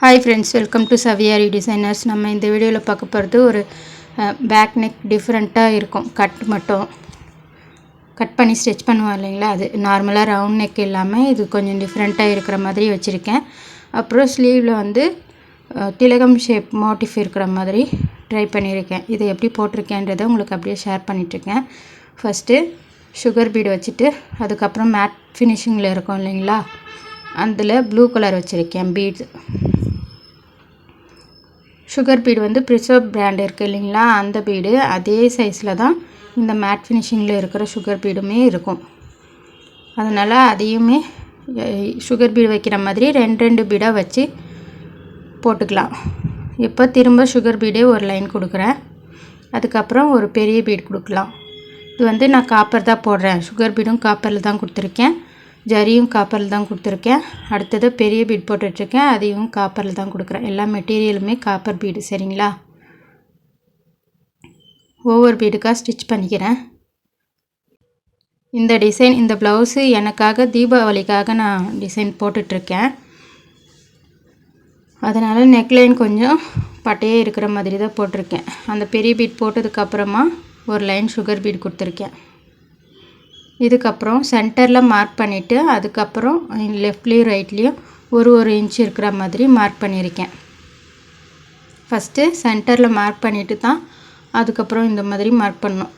Hi friends, welcome to Saviari Designers. நம்ம இந்த வீடியோல பார்க்க போறது ஒரு பேக் neck டிஃபரண்டா இருக்கும். கட் பண்ணி ஸ்டிட்ச் பண்ணுவாங்க இல்லைங்களா, அது நார்மலா ரவுண்ட் neck இல்லாம இது கொஞ்சம் டிஃபரண்டா இருக்கிற மாதிரி வச்சிருக்கேன். அப்புறம் ஸ்லீவ்ல வந்து திலகம் ஷேப் மோட்டிஃப் இருக்கிற மாதிரி ட்ரை பண்ணியிருக்கேன். இது எப்படி போட்டிருக்கேன்றதை உங்களுக்கு அப்படியே ஷேர் பண்ணிட்டு இருக்கேன். ஃபர்ஸ்ட் சுகர் பீட் வச்சிட்டு அதுக்கப்புறம் மேட் ஃபினிஷிங்ல இருக்கும் இல்லைங்களா, அதில் ப்ளூ கலர் வச்சிருக்கேன் பீட்ஸ். சுகர் பீடு வந்து ப்ரிசர்வ் பிராண்ட் இருக்குது இல்லைங்களா, அந்த பீடு அதே சைஸில் தான் இந்த மேட் ஃபினிஷிங்கில் இருக்கிற சுகர் பீடுமே இருக்கும். அதனால் அதையுமே சுகர் பீடு வைக்கிற மாதிரி ரெண்டு பீடாக வச்சு போட்டுக்கலாம். இப்போ திரும்ப சுகர் பீடே ஒரு லைன் கொடுக்குறேன். அதுக்கப்புறம் ஒரு பெரிய பீடு கொடுக்கலாம். இது வந்து நான் காப்பர் தான் போடுறேன். சுகர் பீடும் காப்பரில் தான் கொடுத்துருக்கேன், ஜரியும் காப்பரில் தான் கொடுத்துருக்கேன். அடுத்தது பெரிய பீட் போட்டுட்ருக்கேன், அதையும் காப்பரில் தான் கொடுக்குறேன். எல்லா மெட்டீரியலுமே காப்பர் பீடு. சரிங்களா, ஒவ்வொரு பீடுக்காக ஸ்டிச் பண்ணிக்கிறேன். இந்த டிசைன், இந்த ப்ளவுஸு எனக்காக தீபாவளிக்காக நான் டிசைன் போட்டுட்ருக்கேன். அதனால் நெக்லைன் கொஞ்சம் பட்டையே இருக்கிற மாதிரி தான் போட்டிருக்கேன். அந்த பெரிய பீட் போட்டதுக்கப்புறமா ஒரு லைன் சுகர் பீட் கொடுத்துருக்கேன். இதுக்கப்புறம் சென்டரில் மார்க் பண்ணிவிட்டு அதுக்கப்புறம் லெஃப்ட்லேயும் ரைட்லேயும் ஒரு இன்ச் இருக்கிற மாதிரி மார்க் பண்ணியிருக்கேன். ஃபஸ்ட்டு சென்டரில் மார்க் பண்ணிவிட்டு தான் அதுக்கப்புறம் இந்த மாதிரி மார்க் பண்ணணும்.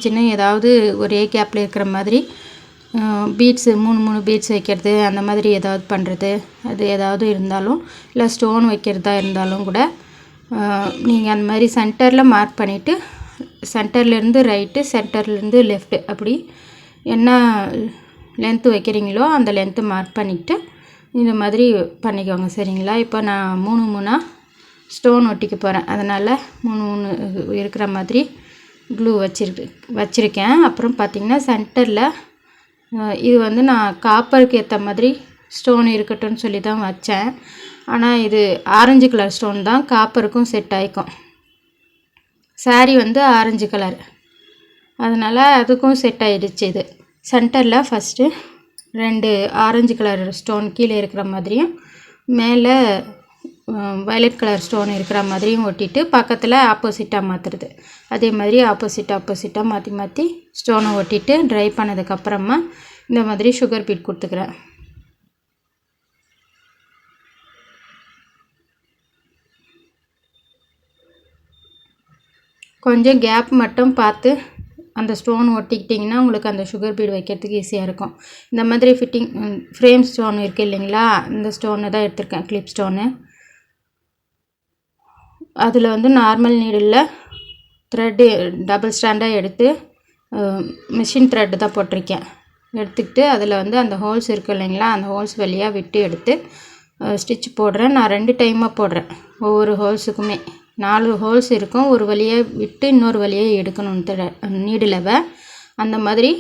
சின்ன ஏதாவது ஒரே கேப்பில் இருக்கிற மாதிரி பீட்ஸு மூணு பீட்ஸ் வைக்கிறது அந்த மாதிரி ஏதாவது பண்ணுறது, அது ஏதாவது இருந்தாலும் இல்லை ஸ்டோன் வைக்கிறதா இருந்தாலும் கூட நீங்கள் அந்த மாதிரி சென்டரில் மார்க் பண்ணிவிட்டு சென்டர்லேருந்து ரைட்டு சென்டர்லேருந்து லெஃப்ட்டு அப்படி என்ன லென்த்து வைக்கிறீங்களோ அந்த லென்த்து மார்க் பண்ணிவிட்டு இந்த மாதிரி பண்ணிக்கோங்க. சரிங்களா, இப்போ நான் மூணாக ஸ்டோன் ஒட்டிக்க போகிறேன். அதனால் மூணு இருக்கிற மாதிரி க்ளூ வச்சுருக்கேன். அப்புறம் பார்த்திங்கன்னா சென்டரில் இது வந்து நான் காப்பருக்கு ஏற்ற மாதிரி ஸ்டோன் இருக்கட்டும்னு சொல்லி தான் வச்சேன். ஆனால் இது ஆரஞ்சு கலர் ஸ்டோன் தான், காப்பருக்கும் செட் ஆகிக்கும். சாரீ வந்து ஆரஞ்சு கலர், அதனால் அதுக்கும் செட் ஆகிடுச்சு. இது சென்டரில் ஃபஸ்ட்டு 2 ஆரஞ்சு கலர் ஸ்டோன் கீழே இருக்கிற மாதிரியும் மேலே வயலட் கலர் ஸ்டோன் இருக்கிற மாதிரியும் ஒட்டிட்டு பக்கத்தில் ஆப்போசிட்டாக மாற்றுறது. அதே மாதிரி ஆப்போசிட்டாக மாற்றி ஸ்டோனை ஒட்டிட்டு ட்ரை பண்ணதுக்கப்புறமா இந்த மாதிரி சுகர் பீட் கொடுத்துக்கிறேன். கொஞ்சம் கேப் மட்டும் பார்த்து அந்த ஸ்டோன் ஒட்டிக்கிட்டிங்கன்னா உங்களுக்கு அந்த சுகர் பீடு வைக்கிறதுக்கு ஈஸியாக இருக்கும். இந்த மாதிரி ஃபிட்டிங் ஃப்ரேம் ஸ்டோன் இருக்குது இல்லைங்களா, இந்த ஸ்டோனை தான் எடுத்திருக்கேன், கிளிப் ஸ்டோனு. அதில் வந்து நார்மல் நீடில் த்ரெட்டு டபுள் ஸ்டாண்டாக எடுத்து மிஷின் த்ரெட்டு தான் போட்டிருக்கேன். எடுத்துக்கிட்டு அதில் வந்து அந்த ஹோல்ஸ் இருக்குது இல்லைங்களா, அந்த ஹோல்ஸ் வழியாக விட்டு எடுத்து ஸ்டிச் போடுறேன். நான் 2 டைமாக போடுறேன். ஒவ்வொரு ஹோல்ஸுக்குமே 4 ஹோல்ஸ் இருக்கும். ஒரு வழியை விட்டு இன்னொரு வழியை எடுக்கணும் நீடிலவை. அந்த மாதிரி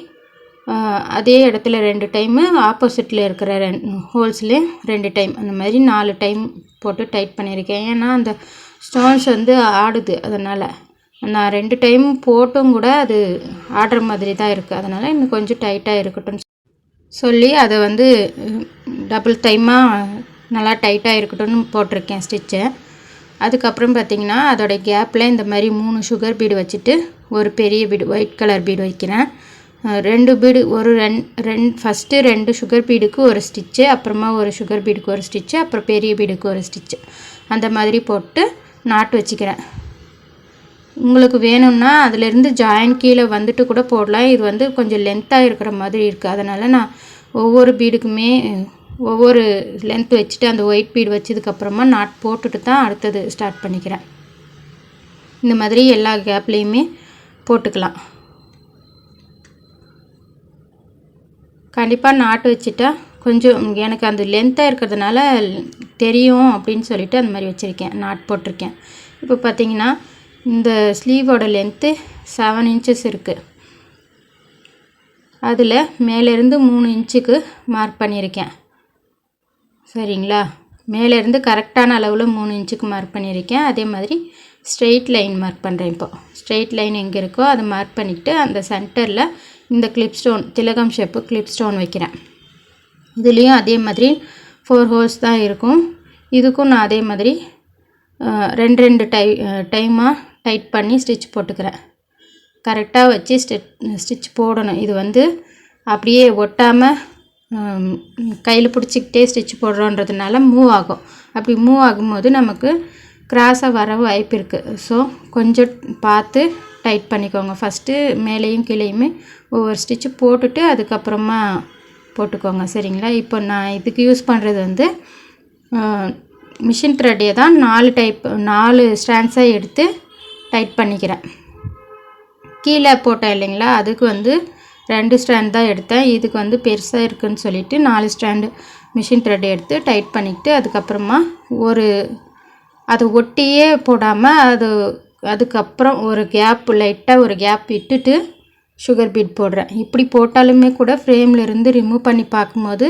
அதே இடத்துல 2 டைமு, ஆப்போசிட்டில் இருக்கிற ஹோல்ஸ்லேயே 2 டைம், அந்த மாதிரி 4 டைம் போட்டு டைட் பண்ணியிருக்கேன். ஏன்னா அந்த ஸ்டோன்ஸ் வந்து ஆடுது, அதனால் நான் 2 டைம் போட்டும் கூட அது ஆடுற மாதிரி தான் இருக்குது. அதனால் இன்னும் கொஞ்சம் டைட்டாக இருக்கட்டும் சொல்லி அதை வந்து டபுள் டைமாக நல்லா டைட்டாக இருக்கட்டும்னு போட்டிருக்கேன் ஸ்டிச்சை. அதுக்கப்புறம் பார்த்திங்கன்னா அதோடைய கேப்பில் இந்த மாதிரி 3 சுகர் பீடு வச்சுட்டு ஒரு பெரிய பீடு ஒயிட் கலர் பீடு வைக்கிறேன். 2 பீடு ஃபஸ்ட்டு 2 சுகர் பீடுக்கு ஒரு ஸ்டிச்சு, அப்புறமா ஒரு சுகர் பீடுக்கு ஒரு ஸ்டிச்சு, அப்புறம் பெரிய பீடுக்கு ஒரு ஸ்டிச்சு, அந்த மாதிரி போட்டு நாட்டு வச்சுக்கிறேன். உங்களுக்கு வேணும்னா அதிலேருந்து ஜாயின் கீழே வந்துட்டு கூட போடலாம். இது வந்து கொஞ்சம் லென்த்தாக இருக்கிற மாதிரி இருக்குது, அதனால் நான் ஒவ்வொரு பீடுக்குமே ஒவ்வொரு லென்த் வச்சுட்டு அந்த ஒயிட் பீடு வச்சதுக்கப்புறமா நாட் போட்டுட்டு தான் அடுத்தது ஸ்டார்ட் பண்ணிக்கிறேன். இந்த மாதிரி எல்லா கேப்லேயுமே போட்டுக்கலாம். கண்டிப்பாக நாட்டு வச்சுட்டா கொஞ்சம் எனக்கு அந்த லென்த்தாக இருக்கிறதுனால தெரியும் அப்படின்னு சொல்லிட்டு அந்த மாதிரி வச்சுருக்கேன், நாட் போட்டிருக்கேன். இப்போ பார்த்திங்கன்னா இந்த ஸ்லீவோட லென்த்து 7 இன்ச்சஸ் இருக்குது. அதில் மேலேருந்து 3 இன்ச்சுக்கு மார்க் பண்ணியிருக்கேன். சரிங்களா, மேலேருந்து கரெக்டான அளவில் 3 இன்ச்சுக்கு மார்க் பண்ணியிருக்கேன். அதே மாதிரி ஸ்ட்ரெயிட் லைன் மார்க் பண்ணுறேன். இப்போது ஸ்ட்ரெயிட் லைன் எங்கே இருக்கோ அதை மார்க் பண்ணிவிட்டு அந்த சென்டரில் இந்த கிளிப் ஸ்டோன் திலகம் ஷேப்பு கிளிப் ஸ்டோன் வைக்கிறேன். இதுலேயும் அதே மாதிரி 4 ஹோல்ஸ் தான் இருக்கும். இதுக்கும் நான் அதே மாதிரி ரெண்டு டைமாக டைட் பண்ணி ஸ்டிச் போட்டுக்கிறேன். கரெக்டாக வச்சு ஸ்டிச் போடணும். இது வந்து அப்படியே ஒட்டாமல் கையில் பிடிச்சிக்கிட்டே ஸ்டிச் போடுறோன்றதுனால மூவ் ஆகும். அப்படி மூவ் ஆகும்போது நமக்கு கிராஸாக வர வாய்ப்பு இருக்குது. ஸோ கொஞ்சம் பார்த்து டைட் பண்ணிக்கோங்க. ஃபஸ்ட்டு மேலேயும் கீழேயுமே ஒவ்வொரு ஸ்டிச்சு போட்டுட்டு அதுக்கப்புறமா போட்டுக்கோங்க. சரிங்களா? இப்போ நான் இதுக்கு யூஸ் பண்ணுறது வந்து மிஷின் த்ரெட்டே தான் 4 ஸ்ட்ராண்ட்ஸாக எடுத்து டைட் பண்ணிக்கிறேன். கீழே போட்டேன் இல்லைங்களா, அதுக்கு வந்து 2 ஸ்ட்ராண்ட் தான் எடுத்தேன். இதுக்கு வந்து பெருசாக இருக்குதுன்னு சொல்லிவிட்டு 4 ஸ்ட்ராண்டு மிஷின் த்ரெட் எடுத்து டைட் பண்ணிக்கிட்டு அதுக்கப்புறமா அதை ஒட்டியே போடாமல் அதுக்கப்புறம் லைட்டாக ஒரு கேப் விட்டுட்டு சுகர் பீட் போடுறேன். இப்படி போட்டாலுமே கூட ஃப்ரேமில் இருந்து ரிமூவ் பண்ணி பார்க்கும்போது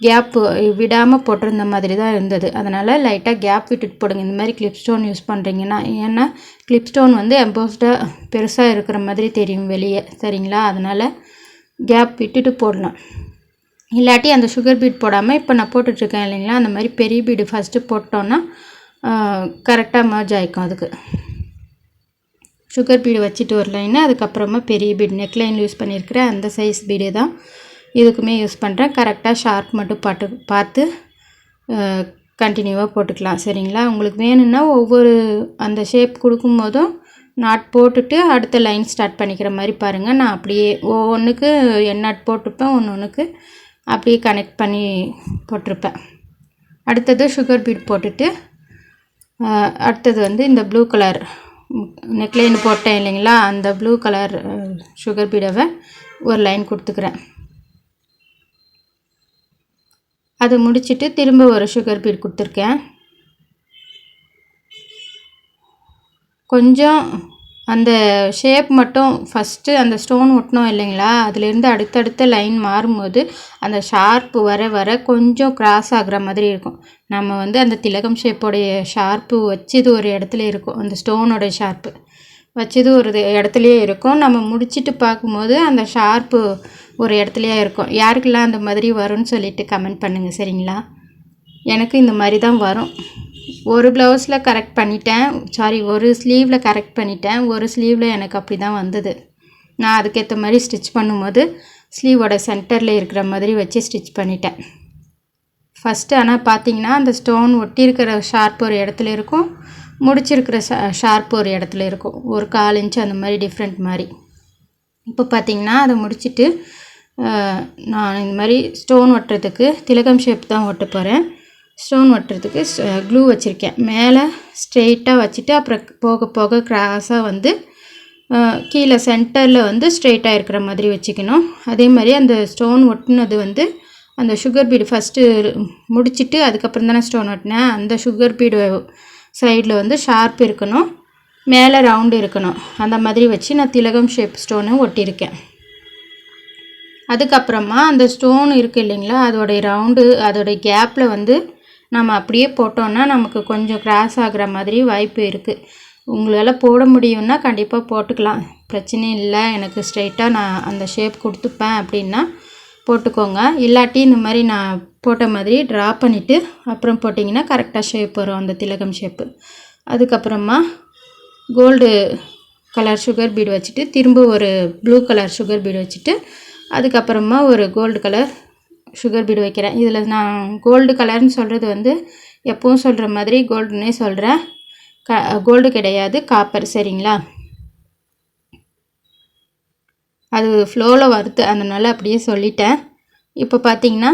கேப்பு விடாமல் போட்டிருந்த மாதிரி தான் இருந்தது. அதனால் லைட்டாக கேப் விட்டுட்டு போடுங்க இந்த மாதிரி கிளிப் ஸ்டோன் யூஸ் பண்ணுறீங்கன்னா. ஏன்னா கிளிப் ஸ்டோன் வந்து எம்போஸ்டாக பெருசாக இருக்கிற மாதிரி தெரியும் வெளியே. சரிங்களா? அதனால் கேப் விட்டுட்டு போடலாம். இல்லாட்டி அந்த சுகர் பீட் போடாமல் இப்போ நான் போட்டுட்ருக்கேன் இல்லைங்களா, அந்த மாதிரி பெரிய பீடு ஃபஸ்ட்டு போட்டோன்னா கரெக்டாக மர்ஜ் ஆகிக்கும். அதுக்கு சுகர் பீடு வச்சுட்டு ஒரு லைனு, அதுக்கப்புறமா பெரிய பீடு நெக்லைன் யூஸ் பண்ணியிருக்கிறேன். அந்த சைஸ் பீடு தான் இதுக்குமே யூஸ் பண்ணுறேன். கரெக்டாக ஷார்ப் மட்டும் பார்த்து கண்டினியூவாக போட்டுக்கலாம். சரிங்களா? உங்களுக்கு வேணும்னா ஒவ்வொரு அந்த ஷேப் கொடுக்கும்போதும் நாட் போட்டுட்டு அடுத்த லைன் ஸ்டார்ட் பண்ணிக்கிற மாதிரி பாருங்கள். நான் அப்படியே ஒவ்வொன்றுக்கு நாட் போட்டிருப்பேன், ஒன்றுக்கு அப்படியே கனெக்ட் பண்ணி போட்டிருப்பேன். அடுத்தது சுகர் பீட் போட்டுட்டு அடுத்தது வந்து இந்த ப்ளூ கலர் நெக்லைன் போட்டேன் இல்லைங்களா, அந்த ப்ளூ கலர் சுகர் பீடவை ஒரு லைன் கொடுத்துக்கிறேன். அது முடிச்சுட்டு திரும்ப ஒரு சுகர் பீட் கொடுத்துருக்கேன். கொஞ்சம் அந்த ஷேப் மட்டும் ஃபஸ்ட்டு அந்த ஸ்டோன் ஒட்டினோம் இல்லைங்களா, அதுலேருந்து அடுத்தடுத்த லைன் மாறும்போது அந்த ஷார்ப்பு வர கொஞ்சம் கிராஸ் ஆகிற மாதிரி இருக்கும். நம்ம வந்து அந்த திலகம் ஷேப்போடைய ஷார்ப்பு வச்சது ஒரு இடத்துல இருக்கும், அந்த ஸ்டோனோடைய ஷார்ப்பு வச்சது ஒரு இடத்துலையே இருக்கும். நம்ம முடிச்சுட்டு பார்க்கும்போது அந்த ஷார்ப்பு ஒரு இடத்துலையே இருக்கும். யாருக்கெல்லாம் அந்த மாதிரி வரும்னு சொல்லிட்டு கமெண்ட் பண்ணுங்கள். சரிங்களா? எனக்கு இந்த மாதிரி தான் வரும். ஒரு ப்ளவுஸில் கரெக்ட் பண்ணிட்டேன், ஒரு ஸ்லீவில் கரெக்ட் பண்ணிட்டேன், ஒரு ஸ்லீவில் எனக்கு அப்படி தான் வந்தது. நான் அதுக்கேற்ற மாதிரி ஸ்டிச் பண்ணும்போது ஸ்லீவோட சென்டரில் இருக்கிற மாதிரி வச்சு ஸ்டிச் பண்ணிட்டேன். ஃபஸ்ட்டு ஆனால் பார்த்தீங்கன்னா அந்த ஸ்டோன் ஒட்டியிருக்கிற ஷார்ப் ஒரு இடத்துல இருக்கும், முடிச்சிருக்கிற ஷார்ப் ஒரு இடத்துல இருக்கும், ஒரு 1/4 இன்ச்சு அந்த மாதிரி டிஃப்ரெண்ட் மாதிரி. இப்போ பார்த்திங்கன்னா அதை முடிச்சுட்டு நான் இந்த மாதிரி ஸ்டோன் ஒட்டுறதுக்கு திலகம் ஷேப் தான் ஒட்ட போகிறேன். ஸ்டோன் ஒட்டுறதுக்கு க்ளூ வச்சுருக்கேன். மேலே ஸ்ட்ரெயிட்டாக வச்சுட்டு அப்புறம் போக போக கிராஸாக வந்து கீழே சென்டரில் வந்து ஸ்ட்ரெயிட்டாக இருக்கிற மாதிரி வச்சுக்கணும். அதே மாதிரி அந்த ஸ்டோன் ஒட்டினது வந்து அந்த சுகர் பீடு ஃபஸ்ட்டு முடிச்சுட்டு அதுக்கப்புறம் தானே ஸ்டோன் ஒட்டினேன், அந்த சுகர் பீடு சைடில் வந்து ஷார்ப் இருக்கணும், மேலே ரவுண்டு இருக்கணும். அந்த மாதிரி வச்சு நான் திலகம் ஷேப் ஸ்டோனை ஒட்டியிருக்கேன். அதுக்கப்புறமா அந்த ஸ்டோன் இருக்குது இல்லைங்களா, அதோடைய ரவுண்டு அதோடைய கேப்பில் வந்து நம்ம அப்படியே போட்டோன்னா நமக்கு கொஞ்சம் கிராஸ் ஆகிற மாதிரி வாய்ப்பு இருக்குது. உங்களால் போட முடியும்னா கண்டிப்பாக போட்டுக்கலாம், பிரச்சனை இல்லை. எனக்கு ஸ்ட்ரெயிட்டாக நான் அந்த ஷேப் கொடுத்துப்பேன் அப்படின்னா போட்டுக்கோங்க. இல்லாட்டி இந்த மாதிரி நான் போட்ட மாதிரி ட்ரா பண்ணிவிட்டு அப்புறம் போட்டிங்கன்னா கரெக்டாக ஷேப் வரும் அந்த திலகம் ஷேப்பு. அதுக்கப்புறமா கோல்டு கலர் சுகர் பீடு வச்சுட்டு திரும்ப ஒரு ப்ளூ கலர் சுகர் பீடு வச்சுட்டு அதுக்கப்புறமா ஒரு கோல்டு கலர் சுகர் பீடு வைக்கிறேன். இதில் நான் கோல்டு கலர்னு சொல்கிறது வந்து எப்பவும் சொல்கிற மாதிரி கோல்டுன்னே சொல்கிறேன், கோல்டு கிடையாது, காப்பர். சரிங்களா? அது ஃப்ளோவில் வருது, அதனால் அப்படியே சொல்லிட்டேன். இப்போ பார்த்திங்கன்னா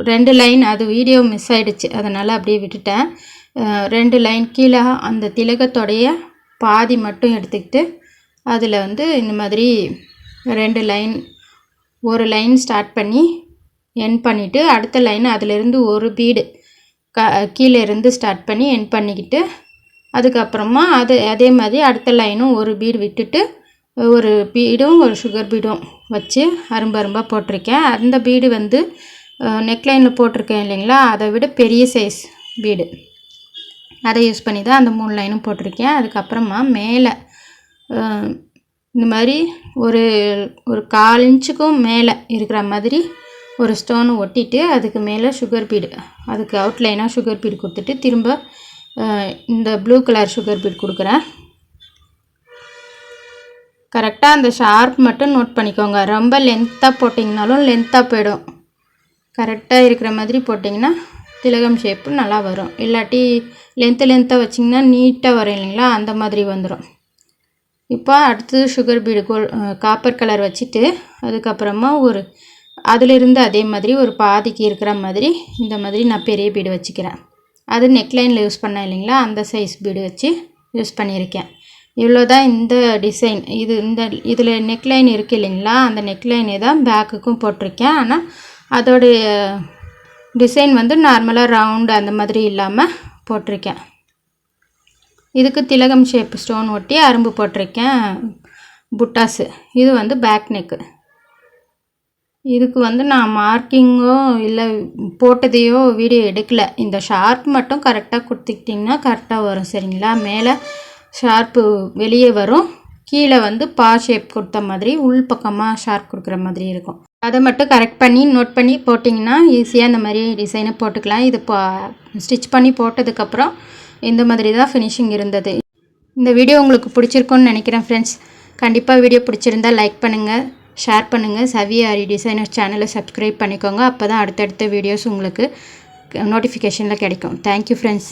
2 லைன் அது வீடியோ மிஸ் ஆகிடுச்சு, அதனால் அப்படியே விட்டுட்டேன். 2 லைன் கீழே அந்த திலகத்தோடைய பாதி மட்டும் எடுத்துக்கிட்டு அதில் வந்து இந்த மாதிரி 2 லைன், ஒரு லைன் ஸ்டார்ட் பண்ணி எண்ட் பண்ணிவிட்டு அடுத்த லைன் அதிலிருந்து ஒரு பீடு கீழே இருந்து ஸ்டார்ட் பண்ணி எண்ட் பண்ணிக்கிட்டு அதுக்கப்புறமா அதே மாதிரி அடுத்த லைனும் ஒரு பீடு விட்டுட்டு ஒரு பீடும் ஒரு சுகர் பீடும் வச்சு அரும்பாக போட்டிருக்கேன். அந்த பீடு வந்து நெக்லைனில் போட்டிருக்கேன் இல்லைங்களா, அதை விட பெரிய சைஸ் பீடு, அதை யூஸ் பண்ணி தான் அந்த 3 லைனும் போட்டிருக்கேன். அதுக்கப்புறமா மேலே இந்த மாதிரி ஒரு 1/4 இன்ச்சுக்கும் மேலே இருக்கிற மாதிரி ஒரு ஸ்டோன் ஒட்டிட்டு அதுக்கு மேலே சுகர் பீடு, அதுக்கு அவுட்லைனாக சுகர் பீடு கொடுத்துட்டு திரும்ப இந்த ப்ளூ கலர் சுகர் பீட் கொடுக்குறேன். கரெக்டாக அந்த ஷார்ப் மட்டும் நோட் பண்ணிக்கோங்க. ரொம்ப லென்த்தாக போட்டிங்கனாலும் லென்த்தாக போயிடும். கரெக்டாக இருக்கிற மாதிரி போட்டிங்கன்னா திலகம் ஷேப்பு நல்லா வரும். இல்லாட்டி லென்த்தாக வச்சிங்கன்னா நீட்டாக வரும் இல்லைங்களா, அந்த மாதிரி வந்துடும். இப்போ அடுத்தது சுகர் பீடு காப்பர் கலர் வச்சுட்டு அதுக்கப்புறமா அதிலிருந்து அதே மாதிரி ஒரு பாதிக்கு இருக்கிற மாதிரி இந்த மாதிரி நான் பெரிய பீடு வச்சுக்கிறேன். அது நெக்லைனில் யூஸ் பண்ணேன் இல்லைங்களா, அந்த சைஸ் பீடு வச்சு யூஸ் பண்ணியிருக்கேன். இவ்வளோ தான் இந்த டிசைன். இதில் நெக்லைன் இருக்குது இல்லைங்களா, அந்த நெக்லைனே தான் பேக்குக்கும் போட்டிருக்கேன். ஆனால் அதோடைய டிசைன் நார்மலாக ரவுண்டு அந்த மாதிரி இல்லாமல் போட்டிருக்கேன். இதுக்கு திலகம் ஷேப் ஸ்டோன் ஒட்டி அரும்பு போட்டிருக்கேன் புட்டாஸு. இது பேக் நெக்கு. இதுக்கு நான் மார்க்கிங்கோ இல்லை போட்டதையோ வீடியோ எடுக்கலை. இந்த ஷார்ப் மட்டும் கரெக்டாக கொடுத்துக்கிட்டிங்கன்னா கரெக்டாக வரும் சரிங்களா. மேலே ஷார்ப்பு வெளியே வரும், கீழே பா ஷேப் கொடுத்த மாதிரி உள் பக்கமாக ஷார்ப் கொடுக்குற மாதிரி இருக்கும். அதை மட்டும் கரெக்ட் பண்ணி நோட் பண்ணி போட்டிங்கன்னா ஈஸியாக இந்த மாதிரி டிசைனை போட்டுக்கலாம். இது ஸ்டிச் பண்ணி போட்டதுக்கப்புறம் இந்த மாதிரி தான் ஃபினிஷிங் இருந்தது. இந்த வீடியோ உங்களுக்கு பிடிச்சிருக்குன்னு நினைக்கிறேன் ஃப்ரெண்ட்ஸ். கண்டிப்பாக வீடியோ பிடிச்சிருந்தால் லைக் பண்ணுங்கள், ஷேர் பண்ணுங்கள். சவி ஆரி டிசைனர் சேனலை சப்ஸ்கிரைப் பண்ணிக்கோங்க. அப்போ தான் அடுத்தடுத்த வீடியோஸ் உங்களுக்கு நோட்டிஃபிகேஷனில் கிடைக்கும். Thank you friends.